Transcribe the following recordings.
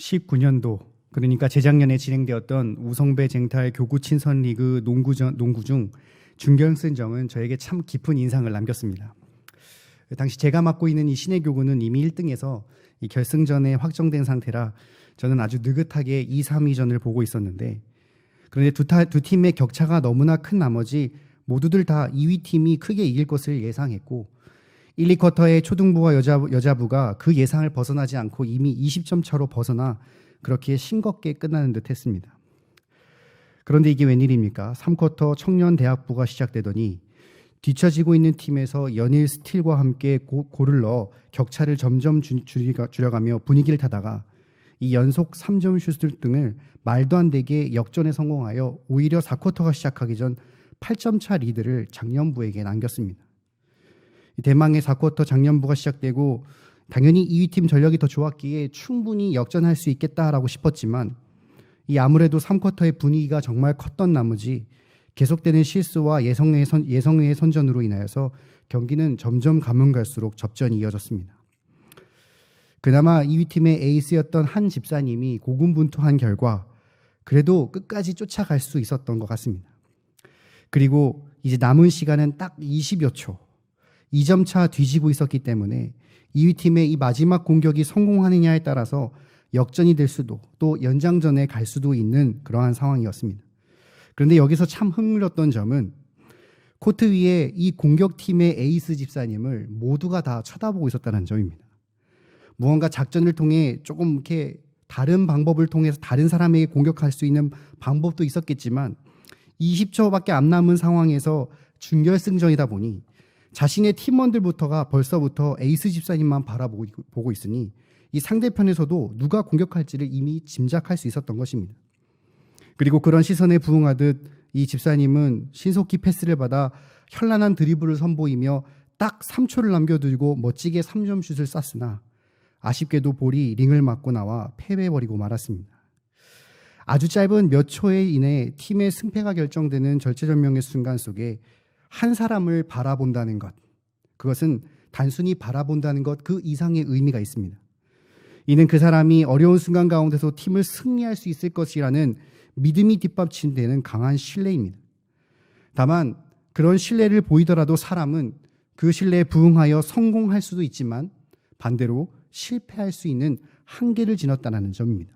2019년도 그러니까 재작년에 진행되었던 우성배 쟁탈 교구 친선 리그 농구 중 준결승전은 저에게 참 깊은 인상을 남겼습니다. 당시 제가 맡고 있는 이 신해교구는 이미 1등에서 이 결승전에 확정된 상태라 저는 아주 느긋하게 2, 3위전을 보고 있었는데, 그런데 두 팀의 격차가 너무나 큰 나머지 모두들 다 2위 팀이 크게 이길 것을 예상했고 1, 2쿼터의 초등부와 여자부가 그 예상을 벗어나지 않고 이미 20점 차로 벗어나 그렇게 싱겁게 끝나는 듯 했습니다. 그런데 이게 웬일입니까? 3쿼터 청년대학부가 시작되더니 뒤처지고 있는 팀에서 연일 스틸과 함께 골을 넣어 격차를 점점 줄여가며 분위기를 타다가 이 연속 3점 슛들 등을 말도 안 되게 역전에 성공하여 오히려 4쿼터가 시작하기 전 8점 차 리드를 장년부에게 남겼습니다. 대망의 4쿼터 장년부가 시작되고 당연히 2위 팀 전력이 더 좋았기에 충분히 역전할 수 있겠다라고 싶었지만 이 아무래도 3쿼터의 분위기가 정말 컸던 나머지 계속되는 실수와 예성의 선전으로 인하여서 경기는 점점 가면 갈수록 접전이 이어졌습니다. 그나마 2위 팀의 에이스였던 한 집사님이 고군분투한 결과 그래도 끝까지 쫓아갈 수 있었던 것 같습니다. 그리고 이제 남은 시간은 딱 20여 초, 2점 차 뒤지고 있었기 때문에 2위 팀의 이 마지막 공격이 성공하느냐에 따라서 역전이 될 수도 또 연장전에 갈 수도 있는 그러한 상황이었습니다. 그런데 여기서 참 흥미로웠던 점은 코트 위에 이 공격팀의 에이스 집사님을 모두가 다 쳐다보고 있었다는 점입니다. 무언가 작전을 통해 조금 이렇게 다른 방법을 통해서 다른 사람에게 공격할 수 있는 방법도 있었겠지만 20초밖에 안 남은 상황에서 준결승전이다 보니 자신의 팀원들부터가 벌써부터 에이스 집사님만 바라보고 있으니 이 상대편에서도 누가 공격할지를 이미 짐작할 수 있었던 것입니다. 그리고 그런 시선에 부응하듯 이 집사님은 신속히 패스를 받아 현란한 드리블을 선보이며 딱 3초를 남겨두고 멋지게 3점 슛을 쐈으나 아쉽게도 볼이 링을 맞고 나와 패배해버리고 말았습니다. 아주 짧은 몇 초에 인해 팀의 승패가 결정되는 절체절명의 순간 속에 한 사람을 바라본다는 것, 그것은 단순히 바라본다는 것 그 이상의 의미가 있습니다. 이는 그 사람이 어려운 순간 가운데서 팀을 승리할 수 있을 것이라는 믿음이 뒷받침되는 강한 신뢰입니다. 다만 그런 신뢰를 보이더라도 사람은 그 신뢰에 부응하여 성공할 수도 있지만 반대로 실패할 수 있는 한계를 지났다는 점입니다.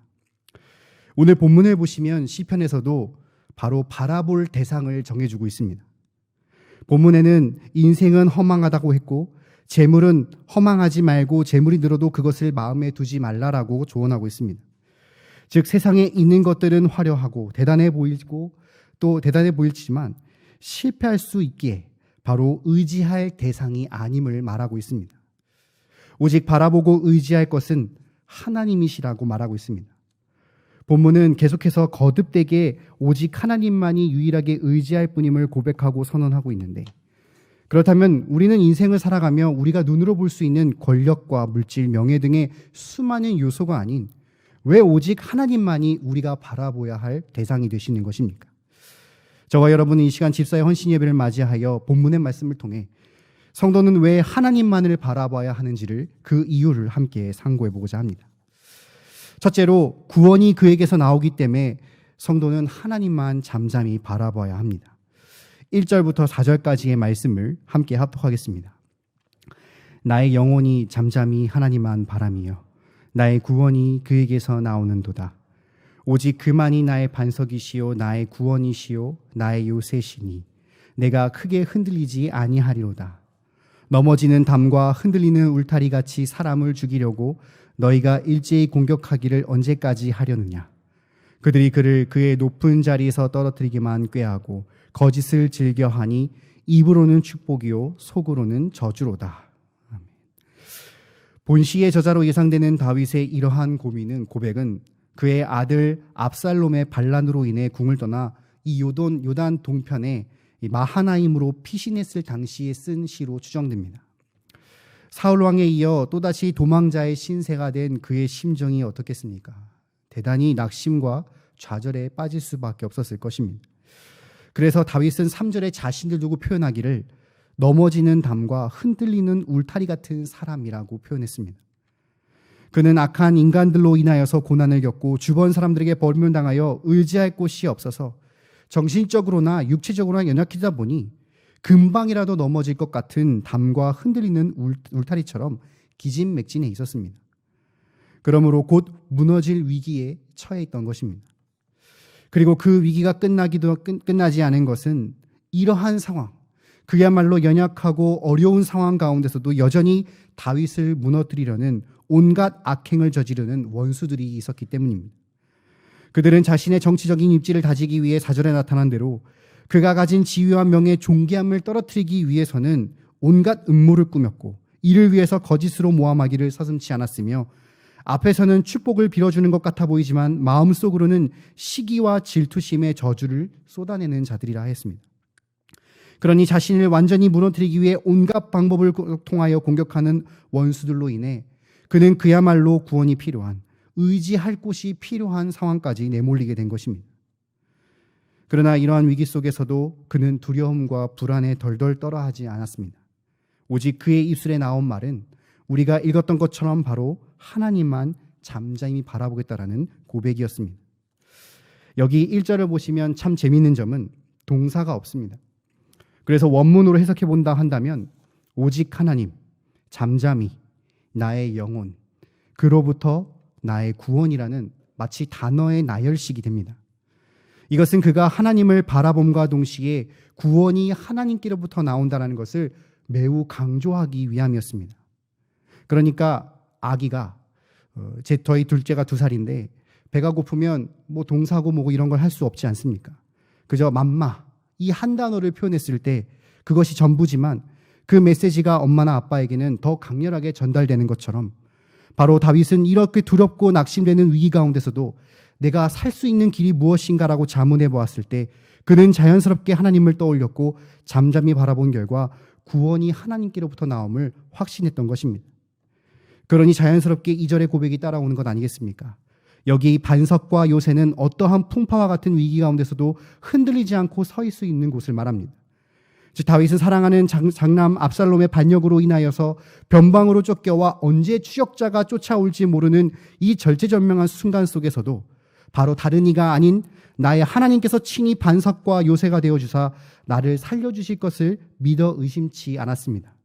오늘 본문을 보시면 시편에서도 바로 바라볼 대상을 정해주고 있습니다. 본문에는 인생은 허망하다고 했고 재물은 허망하지 말고 재물이 늘어도 그것을 마음에 두지 말라라고 조언하고 있습니다. 즉 세상에 있는 것들은 화려하고 대단해 보이고 또 대단해 보일지만 실패할 수 있기에 바로 의지할 대상이 아님을 말하고 있습니다. 오직 바라보고 의지할 것은 하나님이시라고 말하고 있습니다. 본문은 계속해서 거듭되게 오직 하나님만이 유일하게 의지할 뿐임을 고백하고 선언하고 있는데, 그렇다면 우리는 인생을 살아가며 우리가 눈으로 볼 수 있는 권력과 물질, 명예 등의 수많은 요소가 아닌 왜 오직 하나님만이 우리가 바라보아야 할 대상이 되시는 것입니까? 저와 여러분은 이 시간 집사의 헌신 예배를 맞이하여 본문의 말씀을 통해 성도는 왜 하나님만을 바라봐야 하는지를 그 이유를 함께 상고해 보고자 합니다. 첫째로 구원이 그에게서 나오기 때문에 성도는 하나님만 잠잠히 바라봐야 합니다. 1절부터 4절까지의 말씀을 함께 합독하겠습니다. 나의 영혼이 잠잠히 하나님만 바라며 나의 구원이 그에게서 나오는도다. 오직 그만이 나의 반석이시요 나의 구원이시요 나의 요새시니 내가 크게 흔들리지 아니하리로다. 넘어지는 담과 흔들리는 울타리같이 사람을 죽이려고 너희가 일제히 공격하기를 언제까지 하려느냐. 그들이 그를 그의 높은 자리에서 떨어뜨리기만 꾀하고 거짓을 즐겨하니 입으로는 축복이요 속으로는 저주로다. 아멘. 본시의 저자로 예상되는 다윗의 이러한 고백은 그의 아들 압살롬의 반란으로 인해 궁을 떠나 이 요단 동편에 마하나임으로 피신했을 당시에 쓴 시로 추정됩니다. 사울 왕에 이어 또다시 도망자의 신세가 된 그의 심정이 어떻겠습니까? 대단히 낙심과 좌절에 빠질 수밖에 없었을 것입니다. 그래서 다윗은 3절에 자신을 두고 표현하기를 넘어지는 담과 흔들리는 울타리 같은 사람이라고 표현했습니다. 그는 악한 인간들로 인하여서 고난을 겪고 주변 사람들에게 벌면당하여 의지할 곳이 없어서 정신적으로나 육체적으로나 연약해지다 보니 금방이라도 넘어질 것 같은 담과 흔들리는 울타리처럼 기진맥진해 있었습니다. 그러므로 곧 무너질 위기에 처해 있던 것입니다. 그리고 그 위기가 끝나지 않은 것은 이러한 상황, 그야말로 연약하고 어려운 상황 가운데서도 여전히 다윗을 무너뜨리려는 온갖 악행을 저지르는 원수들이 있었기 때문입니다. 그들은 자신의 정치적인 입지를 다지기 위해 사절에 나타난 대로 그가 가진 지위와 명예, 존귀함을 떨어뜨리기 위해서는 온갖 음모를 꾸몄고 이를 위해서 거짓으로 모함하기를 서슴지 않았으며 앞에서는 축복을 빌어주는 것 같아 보이지만 마음속으로는 시기와 질투심의 저주를 쏟아내는 자들이라 했습니다. 그러니 자신을 완전히 무너뜨리기 위해 온갖 방법을 통하여 공격하는 원수들로 인해 그는 그야말로 구원이 필요한, 의지할 곳이 필요한 상황까지 내몰리게 된 것입니다. 그러나 이러한 위기 속에서도 그는 두려움과 불안에 덜덜 떨어하지 않았습니다. 오직 그의 입술에 나온 말은 우리가 읽었던 것처럼 바로 하나님만 잠잠히 바라보겠다라는 고백이었습니다. 여기 1절을 보시면 참 재미있는 점은 동사가 없습니다. 그래서 원문으로 해석해 본다 한다면 오직 하나님, 잠잠히, 나의 영혼, 그로부터 나의 구원이라는 마치 단어의 나열식이 됩니다. 이것은 그가 하나님을 바라봄과 동시에 구원이 하나님께로부터 나온다는 것을 매우 강조하기 위함이었습니다. 그러니까 아기가 저희 둘째가 2살인데 배가 고프면 뭐 동사고 뭐고 이런 걸 할 수 없지 않습니까? 그저 맘마 이 한 단어를 표현했을 때 그것이 전부지만 그 메시지가 엄마나 아빠에게는 더 강렬하게 전달되는 것처럼 바로 다윗은 이렇게 두렵고 낙심되는 위기 가운데서도 내가 살 수 있는 길이 무엇인가라고 자문해 보았을 때 그는 자연스럽게 하나님을 떠올렸고 잠잠히 바라본 결과 구원이 하나님께로부터 나옴을 확신했던 것입니다. 그러니 자연스럽게 2절의 고백이 따라오는 것 아니겠습니까? 여기 반석과 요새는 어떠한 풍파와 같은 위기 가운데서도 흔들리지 않고 서 있을 수 있는 곳을 말합니다. 즉 다윗은 사랑하는 장남 압살롬의 반역으로 인하여서 변방으로 쫓겨와 언제 추적자가 쫓아올지 모르는 이 절체절명한 순간 속에서도 바로 다른 이가 아닌 나의 하나님께서 친히 반석과 요새가 되어주사 나를 살려주실 것을 믿어 의심치 않았습니다.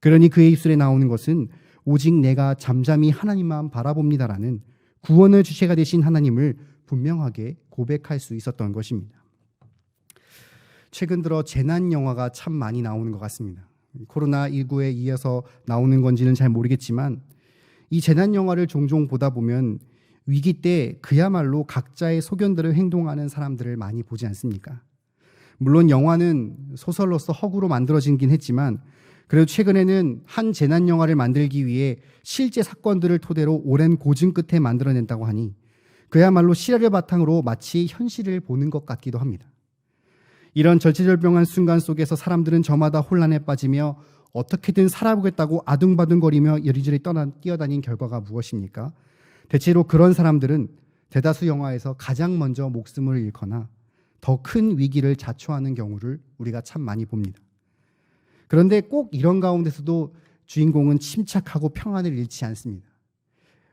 그러니 그의 입술에 나오는 것은 오직 내가 잠잠히 하나님만 바라봅니다라는 구원의 주체가 되신 하나님을 분명하게 고백할 수 있었던 것입니다. 최근 들어 재난 영화가 참 많이 나오는 것 같습니다. 코로나19에 이어서 나오는 건지는 잘 모르겠지만 이 재난 영화를 종종 보다 보면 위기 때 그야말로 각자의 소견대로 행동하는 사람들을 많이 보지 않습니까? 물론 영화는 소설로서 허구로 만들어지긴 했지만 그래도 최근에는 한 재난 영화를 만들기 위해 실제 사건들을 토대로 오랜 고증 끝에 만들어낸다고 하니 그야말로 실화를 바탕으로 마치 현실을 보는 것 같기도 합니다. 이런 절체절명한 순간 속에서 사람들은 저마다 혼란에 빠지며 어떻게든 살아보겠다고 아둥바둥거리며 이리저리 뛰어다닌 결과가 무엇입니까? 대체로 그런 사람들은 대다수 영화에서 가장 먼저 목숨을 잃거나 더 큰 위기를 자초하는 경우를 우리가 참 많이 봅니다. 그런데 꼭 이런 가운데서도 주인공은 침착하고 평안을 잃지 않습니다.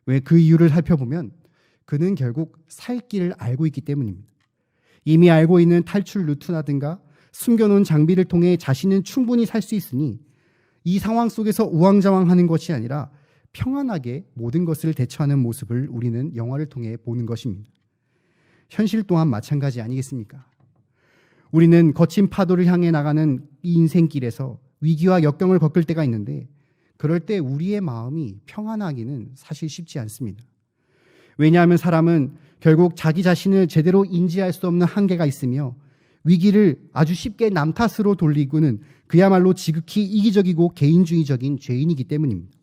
왜 그 이유를 살펴보면 그는 결국 살 길을 알고 있기 때문입니다. 이미 알고 있는 탈출 루트라든가 숨겨놓은 장비를 통해 자신은 충분히 살 수 있으니 이 상황 속에서 우왕좌왕하는 것이 아니라 평안하게 모든 것을 대처하는 모습을 우리는 영화를 통해 보는 것입니다. 현실 또한 마찬가지 아니겠습니까? 우리는 거친 파도를 향해 나가는 이 인생길에서 위기와 역경을 겪을 때가 있는데 그럴 때 우리의 마음이 평안하기는 사실 쉽지 않습니다. 왜냐하면 사람은 결국 자기 자신을 제대로 인지할 수 없는 한계가 있으며 위기를 아주 쉽게 남 탓으로 돌리고는 그야말로 지극히 이기적이고 개인주의적인 죄인이기 때문입니다.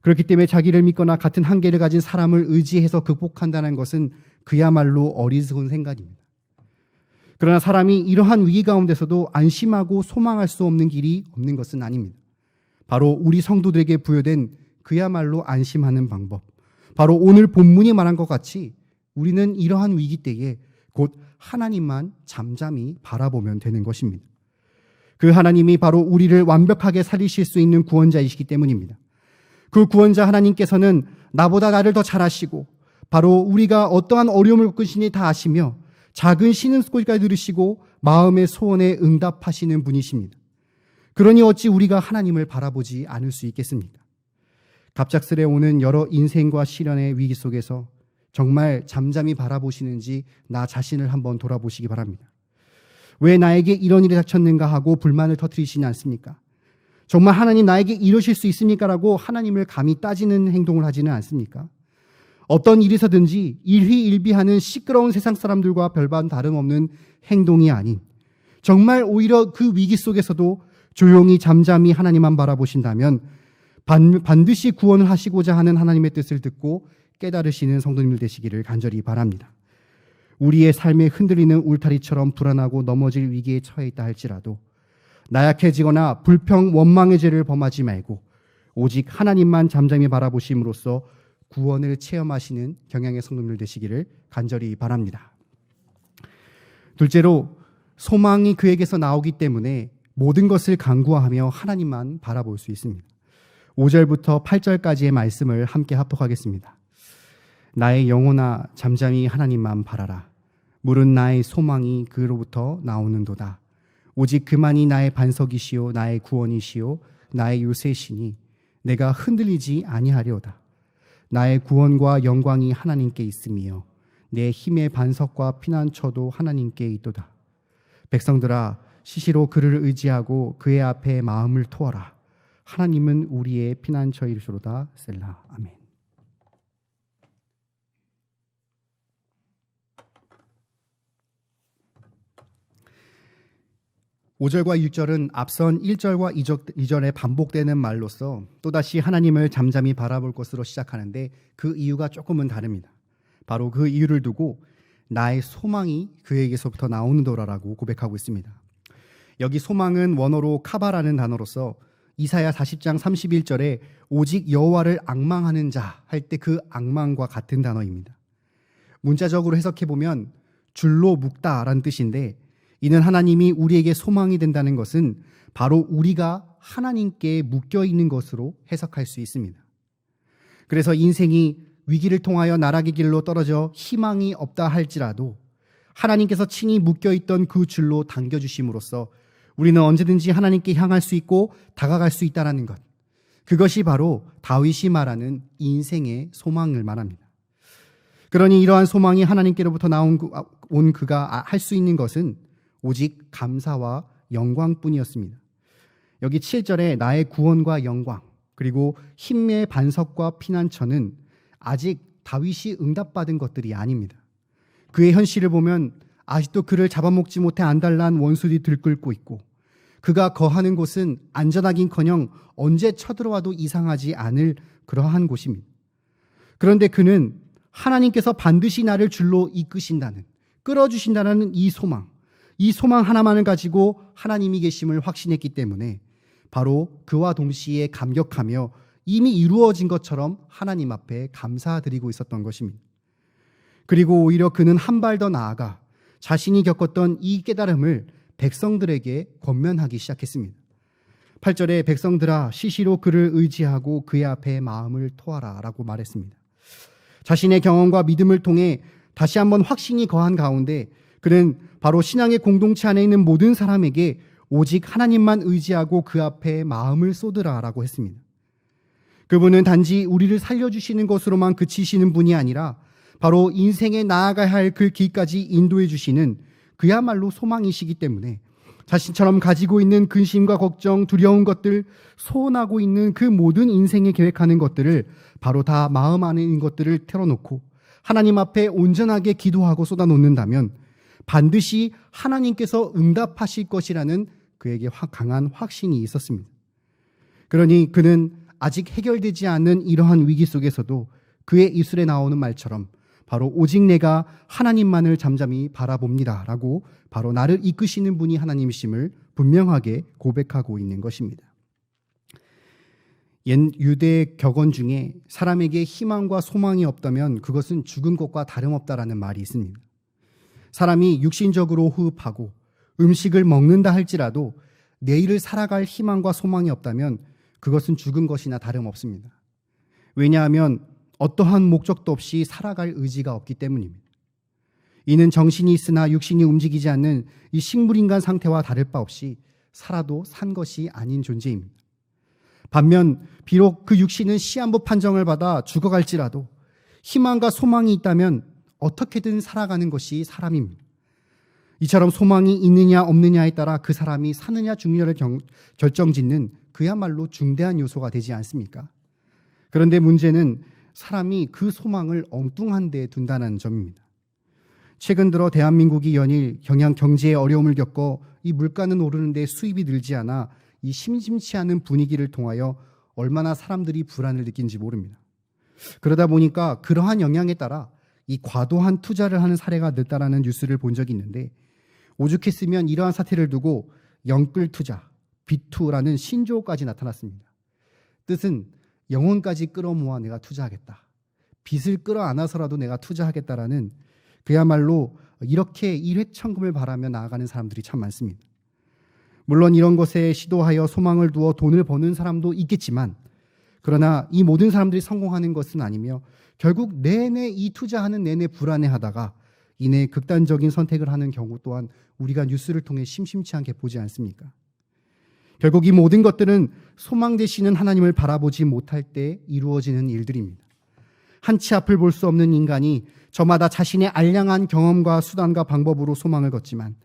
그렇기 때문에 자기를 믿거나 같은 한계를 가진 사람을 의지해서 극복한다는 것은 그야말로 어리석은 생각입니다. 그러나 사람이 이러한 위기 가운데서도 안심하고 소망할 수 없는 길이 없는 것은 아닙니다. 바로 우리 성도들에게 부여된 그야말로 안심하는 방법, 바로 오늘 본문이 말한 것 같이 우리는 이러한 위기 때에 곧 하나님만 잠잠히 바라보면 되는 것입니다. 그 하나님이 바로 우리를 완벽하게 살리실 수 있는 구원자이시기 때문입니다. 그 구원자 하나님께서는 나보다 나를 더 잘 아시고 바로 우리가 어떠한 어려움을 겪으시니 다 아시며 작은 신음소리까지 들으시고 마음의 소원에 응답하시는 분이십니다. 그러니 어찌 우리가 하나님을 바라보지 않을 수 있겠습니까? 갑작스레 오는 여러 인생과 시련의 위기 속에서 정말 잠잠히 바라보시는지 나 자신을 한번 돌아보시기 바랍니다. 왜 나에게 이런 일이 닥쳤는가 하고 불만을 터뜨리시지 않습니까? 정말 하나님 나에게 이러실 수 있습니까? 라고 하나님을 감히 따지는 행동을 하지는 않습니까? 어떤 일에서든지 일희일비하는 시끄러운 세상 사람들과 별반 다름없는 행동이 아닌 정말 오히려 그 위기 속에서도 조용히 잠잠히 하나님만 바라보신다면 반드시 구원을 하시고자 하는 하나님의 뜻을 듣고 깨달으시는 성도님들 되시기를 간절히 바랍니다. 우리의 삶에 흔들리는 울타리처럼 불안하고 넘어질 위기에 처해 있다 할지라도 나약해지거나 불평, 원망의 죄를 범하지 말고 오직 하나님만 잠잠히 바라보심으로써 구원을 체험하시는 경향의 성도님들 되시기를 간절히 바랍니다. 둘째로 소망이 그에게서 나오기 때문에 모든 것을 간구하며 하나님만 바라볼 수 있습니다. 5절부터 8절까지의 말씀을 함께 합독하겠습니다. 나의 영혼아 잠잠히 하나님만 바라라. 물은 나의 소망이 그로부터 나오는도다. 오직 그만이 나의 반석이시요 나의 구원이시요 나의 요새시니 내가 흔들리지 아니하리로다. 나의 구원과 영광이 하나님께 있으며 내 힘의 반석과 피난처도 하나님께 있도다. 백성들아 시시로 그를 의지하고 그의 앞에 마음을 토하라. 하나님은 우리의 피난처이시로다. 셀라. 아멘. (5절과 6절은) 앞선 1절과 2절에 반복되는 말로서 또다시 하나님을 잠잠히 바라볼 것으로 시작하는데 그 이유가 조금은 다릅니다. 바로 그 이유를 두고 나의 소망이 그에게서부터 나오는도라라고 고백하고 있습니다. 여기 소망은 원어로 카바라는 단어로서 이사야 40장 31절에 오직 여호와를 앙망하는 자 할 때 그 앙망과 같은 단어입니다. 문자적으로 해석해보면 줄로 묶다라는 뜻인데 이는 하나님이 우리에게 소망이 된다는 것은 바로 우리가 하나님께 묶여있는 것으로 해석할 수 있습니다. 그래서 인생이 위기를 통하여 나락의 길로 떨어져 희망이 없다 할지라도 하나님께서 친히 묶여있던 그 줄로 당겨주심으로써 우리는 언제든지 하나님께 향할 수 있고 다가갈 수 있다는 것, 그것이 바로 다윗이 말하는 인생의 소망을 말합니다. 그러니 이러한 소망이 하나님께로부터 온 그가 할 수 있는 것은 오직 감사와 영광뿐이었습니다. 여기 7절에 나의 구원과 영광 그리고 힘의 반석과 피난처는 아직 다윗이 응답받은 것들이 아닙니다. 그의 현실을 보면 아직도 그를 잡아먹지 못해 안달난 원수들이 들끓고 있고 그가 거하는 곳은 안전하긴커녕 언제 쳐들어와도 이상하지 않을 그러한 곳입니다. 그런데 그는 하나님께서 반드시 나를 줄로 이끄신다는, 끌어주신다는 이 소망 하나만을 가지고 하나님이 계심을 확신했기 때문에 바로 그와 동시에 감격하며 이미 이루어진 것처럼 하나님 앞에 감사드리고 있었던 것입니다. 그리고 오히려 그는 한 발 더 나아가 자신이 겪었던 이 깨달음을 백성들에게 권면하기 시작했습니다. 8절에 백성들아 시시로 그를 의지하고 그의 앞에 마음을 토하라 라고 말했습니다. 자신의 경험과 믿음을 통해 다시 한번 확신이 거한 가운데 그는 바로 신앙의 공동체 안에 있는 모든 사람에게 오직 하나님만 의지하고 그 앞에 마음을 쏟으라 라고 했습니다. 그분은 단지 우리를 살려주시는 것으로만 그치시는 분이 아니라 바로 인생에 나아가야 할 그 길까지 인도해 주시는 그야말로 소망이시기 때문에 자신처럼 가지고 있는 근심과 걱정, 두려운 것들, 소원하고 있는 그 모든 인생에 계획하는 것들을 바로 다 마음 안에 있는 것들을 털어놓고 하나님 앞에 온전하게 기도하고 쏟아놓는다면 반드시 하나님께서 응답하실 것이라는 그에게 강한 확신이 있었습니다. 그러니 그는 아직 해결되지 않은 이러한 위기 속에서도 그의 입술에 나오는 말처럼 바로 오직 내가 하나님만을 잠잠히 바라봅니다 라고 바로 나를 이끄시는 분이 하나님이심을 분명하게 고백하고 있는 것입니다. 옛 유대 격언 중에 사람에게 희망과 소망이 없다면 그것은 죽은 것과 다름없다라는 말이 있습니다. 사람이 육신적으로 호흡하고 음식을 먹는다 할지라도 내일을 살아갈 희망과 소망이 없다면 그것은 죽은 것이나 다름없습니다. 왜냐하면 어떠한 목적도 없이 살아갈 의지가 없기 때문입니다. 이는 정신이 있으나 육신이 움직이지 않는 이 식물인간 상태와 다를 바 없이 살아도 산 것이 아닌 존재입니다. 반면 비록 그 육신은 시한부 판정을 받아 죽어갈지라도 희망과 소망이 있다면 어떻게든 살아가는 것이 사람입니다. 이처럼 소망이 있느냐 없느냐에 따라 그 사람이 사느냐 죽느냐를 결정짓는 그야말로 중대한 요소가 되지 않습니까? 그런데 문제는 사람이 그 소망을 엉뚱한 데에 둔다는 점입니다. 최근 들어 대한민국이 연일 경제의 어려움을 겪어 이 물가는 오르는데 수입이 늘지 않아 이 심심치 않은 분위기를 통하여 얼마나 사람들이 불안을 느낀지 모릅니다. 그러다 보니까 그러한 영향에 따라 이 과도한 투자를 하는 사례가 늘다라는 뉴스를 본 적이 있는데, 오죽했으면 이러한 사태를 두고 영끌 투자, 비투라는 신조어까지 나타났습니다. 뜻은 영혼까지 끌어모아 내가 투자하겠다, 빚을 끌어안아서라도 내가 투자하겠다라는, 그야말로 이렇게 일회천금을 바라며 나아가는 사람들이 참 많습니다. 물론 이런 것에 시도하여 소망을 두어 돈을 버는 사람도 있겠지만, 그러나 이 모든 사람들이 성공하는 것은 아니며 결국 내내 이 투자하는 내내 불안해하다가 이내 극단적인 선택을 하는 경우 또한 우리가 뉴스를 통해 심심치 않게 보지 않습니까? 결국 이 모든 것들은 소망 되시는 하나님을 바라보지 못할 때 이루어지는 일들입니다. 한치 앞을 볼 수 없는 인간이 저마다 자신의 알량한 경험과 수단과 방법으로 소망을 걷지만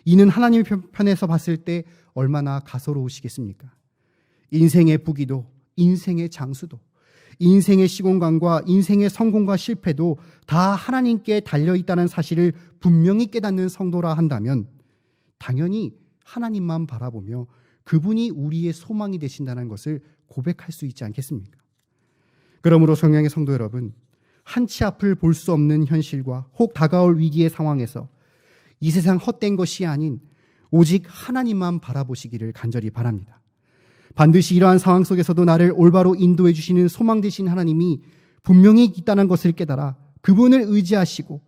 이는 하나님 편에서 봤을 때 얼마나 가소로우시겠습니까? 인생의 부귀도, 인생의 장수도, 인생의 시공간과 인생의 성공과 실패도 다 하나님께 달려있다는 사실을 분명히 깨닫는 성도라 한다면 당연히 하나님만 바라보며 그분이 우리의 소망이 되신다는 것을 고백할 수 있지 않겠습니까? 그러므로 성령의 성도 여러분, 한치 앞을 볼 수 없는 현실과 혹 다가올 위기의 상황에서 이 세상 헛된 것이 아닌 오직 하나님만 바라보시기를 간절히 바랍니다. 반드시 이러한 상황 속에서도 나를 올바로 인도해 주시는 소망 되신 하나님이 분명히 있다는 것을 깨달아 그분을 의지하시고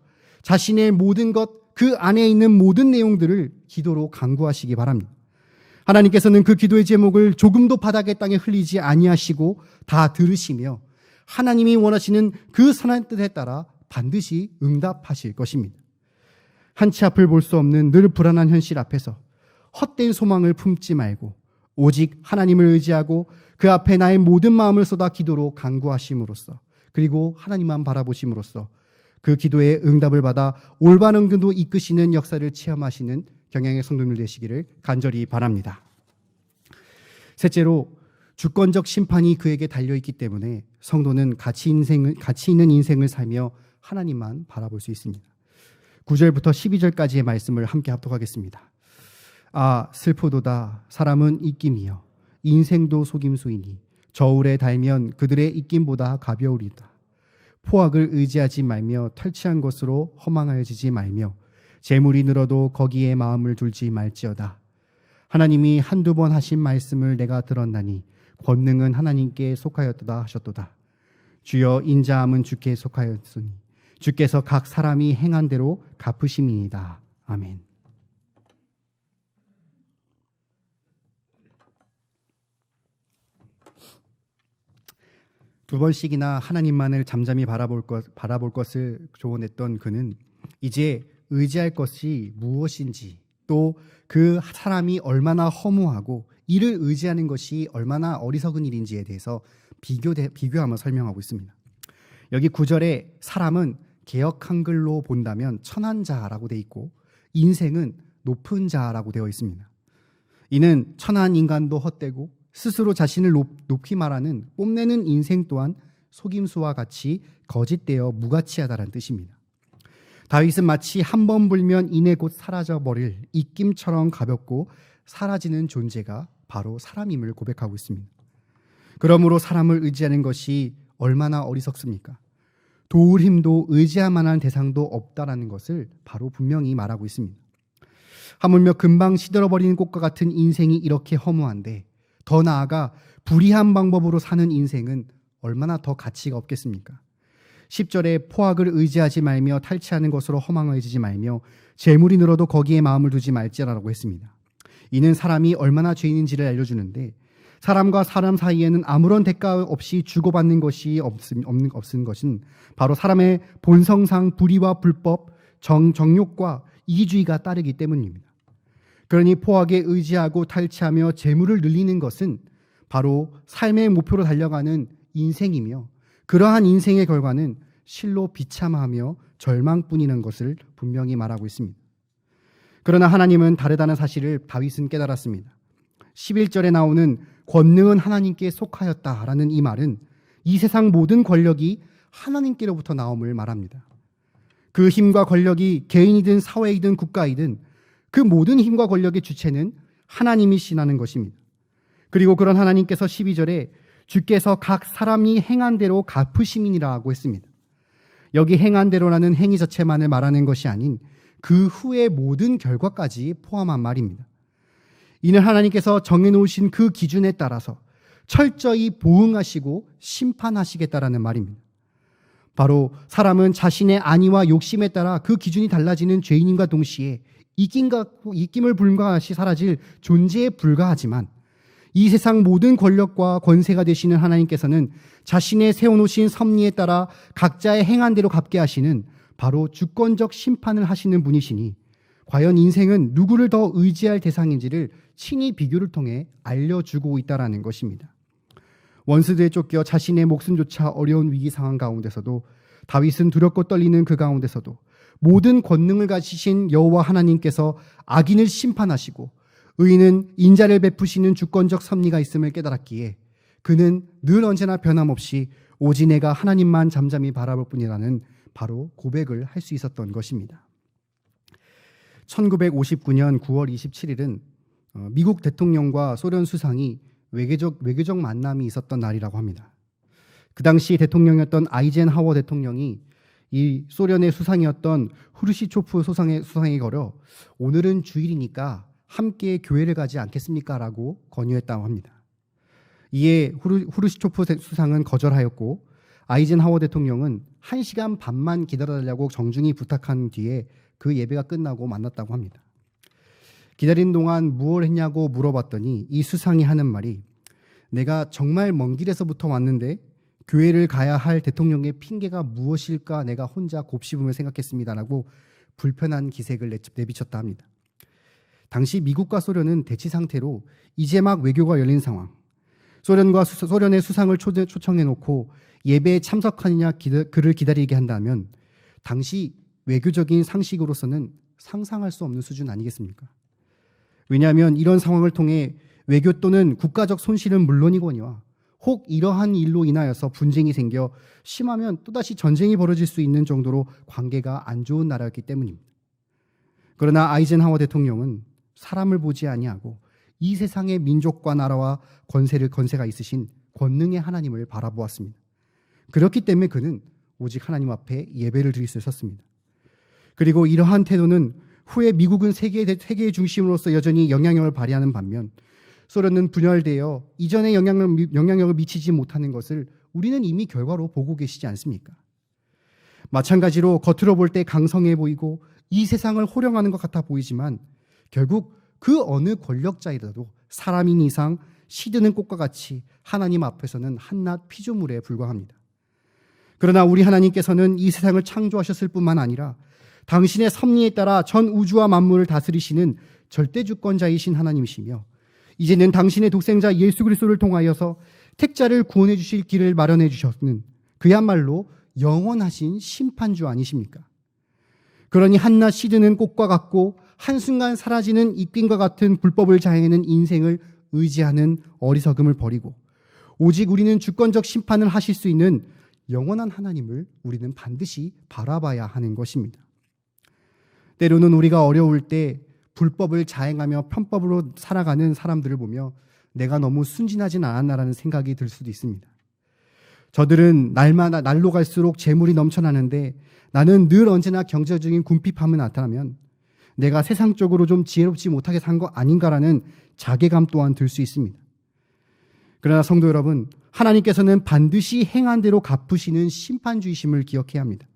자신의 모든 것, 그 안에 있는 모든 내용들을 기도로 간구하시기 바랍니다. 하나님께서는 그 기도의 제목을 조금도 바닥의 땅에 흘리지 아니하시고 다 들으시며 하나님이 원하시는 그 선한 뜻에 따라 반드시 응답하실 것입니다. 한치 앞을 볼 수 없는 늘 불안한 현실 앞에서 헛된 소망을 품지 말고 오직 하나님을 의지하고 그 앞에 나의 모든 마음을 쏟아 기도로 간구하심으로써, 그리고 하나님만 바라보심으로써 그 기도의 응답을 받아 올바른 길로 이끄시는 역사를 체험하시는 경향의 성도들 되시기를 간절히 바랍니다. 셋째로, 주권적 심판이 그에게 달려있기 때문에 성도는 가치 있는 인생을 살며 하나님만 바라볼 수 있습니다. 9절부터 12절까지의 말씀을 함께 합독하겠습니다. 아, 슬프도다. 사람은 입김이여 인생도 속임수이니 저울에 달면 그들의 입김보다 가벼우리다. 포악을 의지하지 말며 탈취한 것으로 허망하여지지 말며 재물이 늘어도 거기에 마음을 둘지 말지어다. 하나님이 한두 번 하신 말씀을 내가 들었나니 권능은 하나님께 속하였도다 하셨도다. 주여, 인자함은 주께 속하였으니 주께서 각 사람이 행한 대로 갚으심이니이다. 아멘. 두 번씩이나 하나님만을 잠잠히 바라볼 것을 조언했던 그는 이제 의지할 것이 무엇인지, 또 그 사람이 얼마나 허무하고 이를 의지하는 것이 얼마나 어리석은 일인지에 대해서 비교하며 설명하고 있습니다. 여기 9절에 사람은 개역 한글로 본다면 천한 자라고 되어 있고 인생은 높은 자라고 되어 있습니다. 이는 천한 인간도 헛되고 스스로 자신을 높이 말하는 뽐내는 인생 또한 속임수와 같이 거짓되어 무가치하다는 뜻입니다. 다윗은 마치 한 번 불면 이내 곧 사라져버릴 입김처럼 가볍고 사라지는 존재가 바로 사람임을 고백하고 있습니다. 그러므로 사람을 의지하는 것이 얼마나 어리석습니까? 도울 힘도 의지할 만한 대상도 없다라는 것을 바로 분명히 말하고 있습니다. 하물며 금방 시들어버리는 꽃과 같은 인생이 이렇게 허무한데 더 나아가 불의한 방법으로 사는 인생은 얼마나 더 가치가 없겠습니까? 10절에 포악을 의지하지 말며 탈취하는 것으로 허망해지지 말며 재물이 늘어도 거기에 마음을 두지 말지라고 했습니다. 이는 사람이 얼마나 죄인인지를 알려주는데 사람과 사람 사이에는 아무런 대가 없이 주고받는 것이 없는 것은 바로 사람의 본성상 불의와 불법, 정욕과 이기주의가 따르기 때문입니다. 그러니 포악에 의지하고 탈취하며 재물을 늘리는 것은 바로 삶의 목표로 달려가는 인생이며, 그러한 인생의 결과는 실로 비참하며 절망뿐이라는 것을 분명히 말하고 있습니다. 그러나 하나님은 다르다는 사실을 다윗은 깨달았습니다. 11절에 나오는 권능은 하나님께 속하였다라는 이 말은 이 세상 모든 권력이 하나님께로부터 나옴을 말합니다. 그 힘과 권력이 개인이든 사회이든 국가이든 그 모든 힘과 권력의 주체는 하나님이시라는 것입니다. 그리고 그런 하나님께서 12절에 주께서 각 사람이 행한 대로 갚으심이니라고 했습니다. 여기 행한 대로라는 행위 자체만을 말하는 것이 아닌 그 후의 모든 결과까지 포함한 말입니다. 이는 하나님께서 정해놓으신 그 기준에 따라서 철저히 보응하시고 심판하시겠다라는 말입니다. 바로 사람은 자신의 안위와 욕심에 따라 그 기준이 달라지는 죄인임과 동시에 이김을 불가하시 사라질 존재에 불과하지만, 이 세상 모든 권력과 권세가 되시는 하나님께서는 자신의 세워놓으신 섭리에 따라 각자의 행한 대로 갚게 하시는 바로 주권적 심판을 하시는 분이시니, 과연 인생은 누구를 더 의지할 대상인지를 친히 비교를 통해 알려주고 있다는 것입니다. 원수들에 쫓겨 자신의 목숨조차 어려운 위기 상황 가운데서도, 다윗은 두렵고 떨리는 그 가운데서도 모든 권능을 가지신 여호와 하나님께서 악인을 심판하시고 의인은 인자를 베푸시는 주권적 섭리가 있음을 깨달았기에 그는 늘 언제나 변함없이 오직 내가 하나님만 잠잠히 바라볼 뿐이라는 바로 고백을 할 수 있었던 것입니다. 1959년 9월 27일은 미국 대통령과 소련 수상이 외교적 만남이 있었던 날이라고 합니다. 그 당시 대통령이었던 아이젠하워 대통령이 이 소련의 수상이었던 후르시초프 수상에 걸어 오늘은 주일이니까 함께 교회를 가지 않겠습니까? 라고 권유했다고 합니다. 이에 후르시초프 수상은 거절하였고, 아이젠하워 대통령은 1시간 반만 기다려달라고 정중히 부탁한 뒤에 그 예배가 끝나고 만났다고 합니다. 기다린 동안 무엇을 했냐고 물어봤더니 이 수상이 하는 말이, 내가 정말 먼 길에서부터 왔는데 교회를 가야 할 대통령의 핑계가 무엇일까 내가 혼자 곱씹으며 생각했습니다라고 불편한 기색을 내비쳤다 합니다. 당시 미국과 소련은 대치 상태로 이제 막 외교가 열린 상황, 소련의 수상을 초청해놓고 예배에 참석하느냐 그를 기다리게 한다면 당시 외교적인 상식으로서는 상상할 수 없는 수준 아니겠습니까? 왜냐하면 이런 상황을 통해 외교 또는 국가적 손실은 물론이거니와 혹 이러한 일로 인하여서 분쟁이 생겨 심하면 또다시 전쟁이 벌어질 수 있는 정도로 관계가 안 좋은 나라였기 때문입니다. 그러나 아이젠하워 대통령은 사람을 보지 아니하고 이 세상의 민족과 나라와 권세가 있으신 권능의 하나님을 바라보았습니다. 그렇기 때문에 그는 오직 하나님 앞에 예배를 드릴 수 있었습니다. 그리고 이러한 태도는 후에 미국은 세계의 중심으로서 여전히 영향력을 발휘하는 반면 소련은 분열되어 이전의 영향력을 미치지 못하는 것을 우리는 이미 결과로 보고 계시지 않습니까? 마찬가지로 겉으로 볼 때 강성해 보이고 이 세상을 호령하는 것 같아 보이지만 결국 그 어느 권력자이라도 사람인 이상 시드는 꽃과 같이 하나님 앞에서는 한낱 피조물에 불과합니다. 그러나 우리 하나님께서는 이 세상을 창조하셨을 뿐만 아니라 당신의 섭리에 따라 전 우주와 만물을 다스리시는 절대주권자이신 하나님이시며 이제는 당신의 독생자 예수 그리스도를 통하여서 택자를 구원해 주실 길을 마련해 주셨는 그야말로 영원하신 심판주 아니십니까? 그러니 한낱 시드는 꽃과 같고 한순간 사라지는 이낌과 같은 불법을 자행하는 인생을 의지하는 어리석음을 버리고 오직 우리는 주권적 심판을 하실 수 있는 영원한 하나님을 우리는 반드시 바라봐야 하는 것입니다. 때로는 우리가 어려울 때 불법을 자행하며 편법으로 살아가는 사람들을 보며 내가 너무 순진하진 않았나라는 생각이 들 수도 있습니다. 저들은 날로 갈수록 재물이 넘쳐나는데 나는 늘 언제나 경제적인 궁핍함을 나타나면 내가 세상적으로 좀 지혜롭지 못하게 산 거 아닌가라는 자괴감 또한 들 수 있습니다. 그러나 성도 여러분, 하나님께서는 반드시 행한 대로 갚으시는 심판주이심을 기억해야 합니다.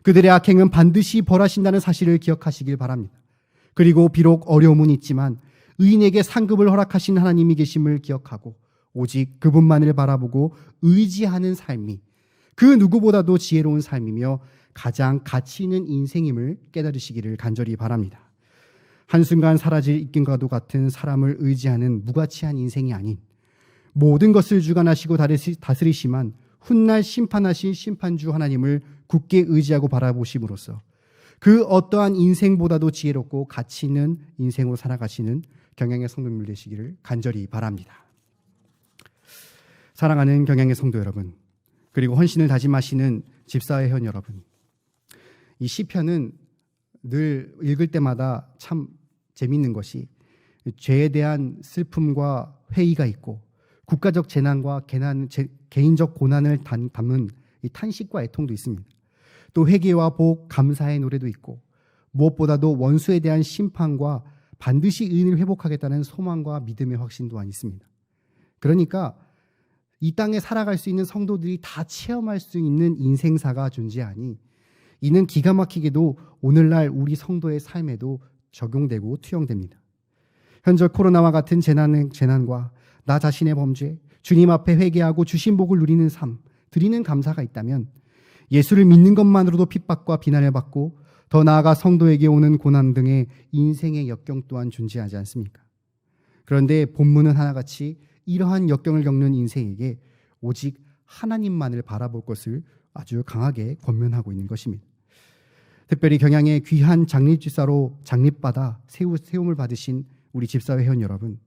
그들의 악행은 반드시 벌하신다는 사실을 기억하시길 바랍니다. 그리고 비록 어려움은 있지만 의인에게 상급을 허락하신 하나님이 계심을 기억하고 오직 그분만을 바라보고 의지하는 삶이 그 누구보다도 지혜로운 삶이며 가장 가치 있는 인생임을 깨달으시기를 간절히 바랍니다. 한순간 사라질 입김과도 같은 사람을 의지하는 무가치한 인생이 아닌 모든 것을 주관하시고 다스리시만 훗날 심판하신 심판주 하나님을 굳게 의지하고 바라보심으로써 그 어떠한 인생보다도 지혜롭고 가치 있는 인생으로 살아가시는 경양의 성도님들 되시기를 간절히 바랍니다. 사랑하는 경양의 성도 여러분, 그리고 헌신을 다짐하시는 집사회원 여러분, 이 시편은 늘 읽을 때마다 참 재미있는 것이 죄에 대한 슬픔과 회의가 있고 국가적 재난과 개인적 고난을 담은 이 탄식과 애통도 있습니다. 또 회개와 복, 감사의 노래도 있고 무엇보다도 원수에 대한 심판과 반드시 의인을 회복하겠다는 소망과 믿음의 확신 또한 있습니다. 그러니까 이 땅에 살아갈 수 있는 성도들이 다 체험할 수 있는 인생사가 존재하니 이는 기가 막히게도 오늘날 우리 성도의 삶에도 적용되고 투영됩니다. 현재 코로나와 같은 재난과 나 자신의 범죄, 주님 앞에 회개하고 주신 복을 누리는 삶, 드리는 감사가 있다면 예수를 믿는 것만으로도 핍박과 비난을 받고 더 나아가 성도에게 오는 고난 등의 인생의 역경 또한 존재하지 않습니까? 그런데 본문은 하나같이 이러한 역경을 겪는 인생에게 오직 하나님만을 바라볼 것을 아주 강하게 권면하고 있는 것입니다. 특별히 경양의 귀한 장립집사로 장립받아 세움을 받으신 우리 집사회 회원 여러분,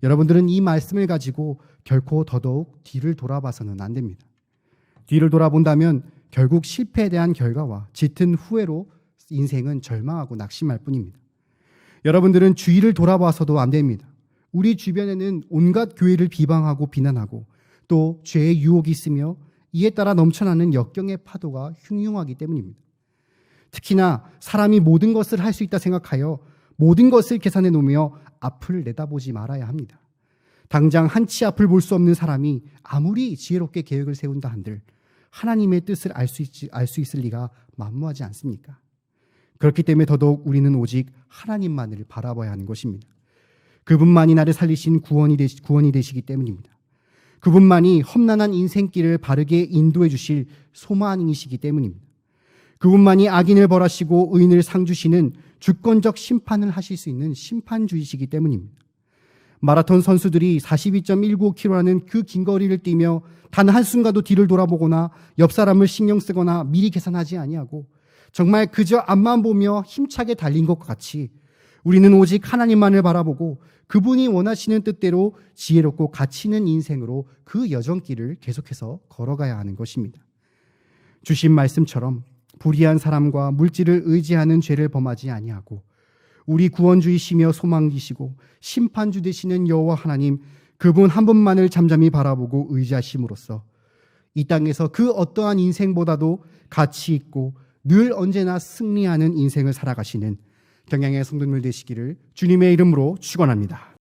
여러분들은 이 말씀을 가지고 결코 더더욱 뒤를 돌아봐서는 안 됩니다. 뒤를 돌아본다면 결국 실패에 대한 결과와 짙은 후회로 인생은 절망하고 낙심할 뿐입니다. 여러분들은 주위를 돌아봐서도 안 됩니다. 우리 주변에는 온갖 교회를 비방하고 비난하고 또 죄의 유혹이 있으며 이에 따라 넘쳐나는 역경의 파도가 흉흉하기 때문입니다. 특히나 사람이 모든 것을 할 수 있다 생각하여 모든 것을 계산해 놓으며 앞을 내다보지 말아야 합니다. 당장 한치 앞을 볼 수 없는 사람이 아무리 지혜롭게 계획을 세운다 한들 하나님의 뜻을 알 수 있을 리가 만무하지 않습니까? 그렇기 때문에 더더욱 우리는 오직 하나님만을 바라봐야 하는 것입니다. 그분만이 나를 살리신 구원이 되시기 때문입니다. 그분만이 험난한 인생길을 바르게 인도해 주실 소망이시기 때문입니다. 그분만이 악인을 벌하시고 의인을 상 주시는 주권적 심판을 하실 수 있는 심판주이시기 때문입니다. 마라톤 선수들이 42.195km라는 그 긴 거리를 뛰며 단 한순간도 뒤를 돌아보거나 옆 사람을 신경 쓰거나 미리 계산하지 아니하고 정말 그저 앞만 보며 힘차게 달린 것과 같이 우리는 오직 하나님만을 바라보고 그분이 원하시는 뜻대로 지혜롭고 가치 있는 인생으로 그 여정길을 계속해서 걸어가야 하는 것입니다. 주신 말씀처럼 불의한 사람과 물질을 의지하는 죄를 범하지 아니하고 우리 구원주이시며 소망이시고 심판주 되시는 여호와 하나님 그분 한 분만을 잠잠히 바라보고 의지하심으로써 이 땅에서 그 어떠한 인생보다도 가치 있고 늘 언제나 승리하는 인생을 살아가시는 경양의 성도님들 되시기를 주님의 이름으로 축원합니다.